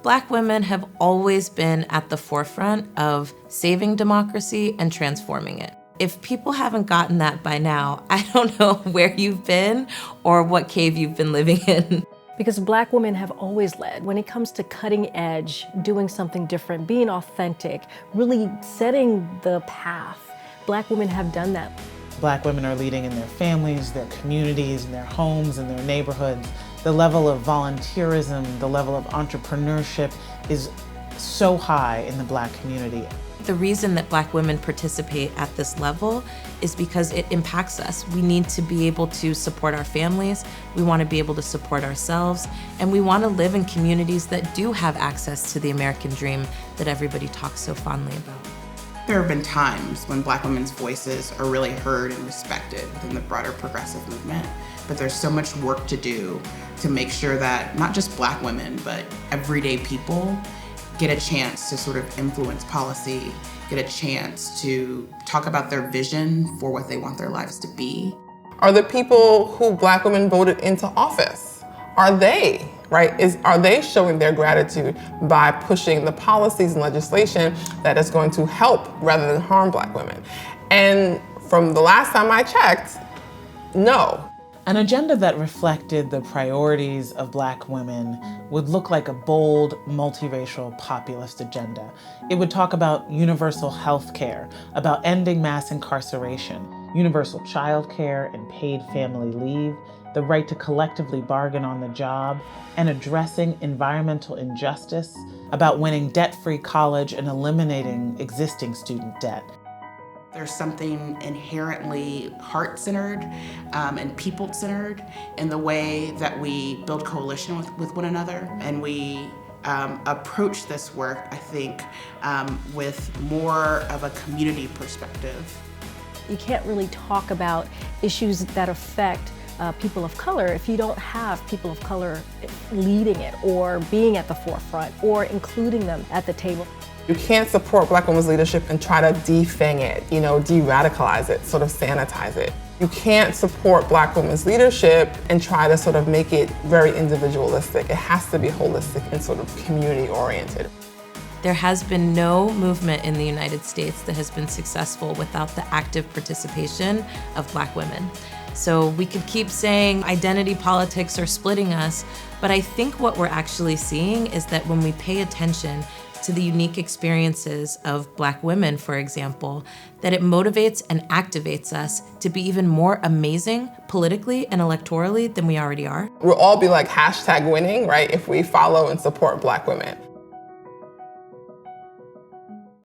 Black women have always been at the forefront of saving democracy and transforming it. If people haven't gotten that by now, I don't know where you've been or what cave you've been living in. Because Black women have always led when it comes to cutting edge, doing something different, being authentic, really setting the path. Black women have done that. Black women are leading in their families, their communities, in their homes, and their neighborhoods. The level of volunteerism, the level of entrepreneurship is so high in the Black community. The reason that Black women participate at this level is because it impacts us. We need to be able to support our families, we want to be able to support ourselves, and we want to live in communities that do have access to the American dream that everybody talks so fondly about. There have been times when Black women's voices are really heard and respected within the broader progressive movement, but there's so much work to do to make sure that not just Black women, but everyday people get a chance to sort of influence policy, get a chance to talk about their vision for what they want their lives to be. Are the people who Black women voted into office, are they showing their gratitude by pushing the policies and legislation that is going to help rather than harm Black women? And from the last time I checked, no. An agenda that reflected the priorities of Black women would look like a bold, multiracial, populist agenda. It would talk about universal health care, about ending mass incarceration, universal child care and paid family leave, the right to collectively bargain on the job, and addressing environmental injustice, about winning debt-free college and eliminating existing student debt. There's something inherently heart-centered and people-centered in the way that we build coalition with one another, and we approach this work, I think, with more of a community perspective. You can't really talk about issues that affect people of color if you don't have people of color leading it or being at the forefront or including them at the table. You can't support Black women's leadership and try to defang it, de-radicalize it, sort of sanitize it. You can't support Black women's leadership and try to sort of make it very individualistic. It has to be holistic and sort of community-oriented. There has been no movement in the United States that has been successful without the active participation of Black women. So we could keep saying identity politics are splitting us, but I think what we're actually seeing is that when we pay attention to the unique experiences of Black women, for example, that it motivates and activates us to be even more amazing politically and electorally than we already are. We'll all be like #winning, right, if we follow and support Black women.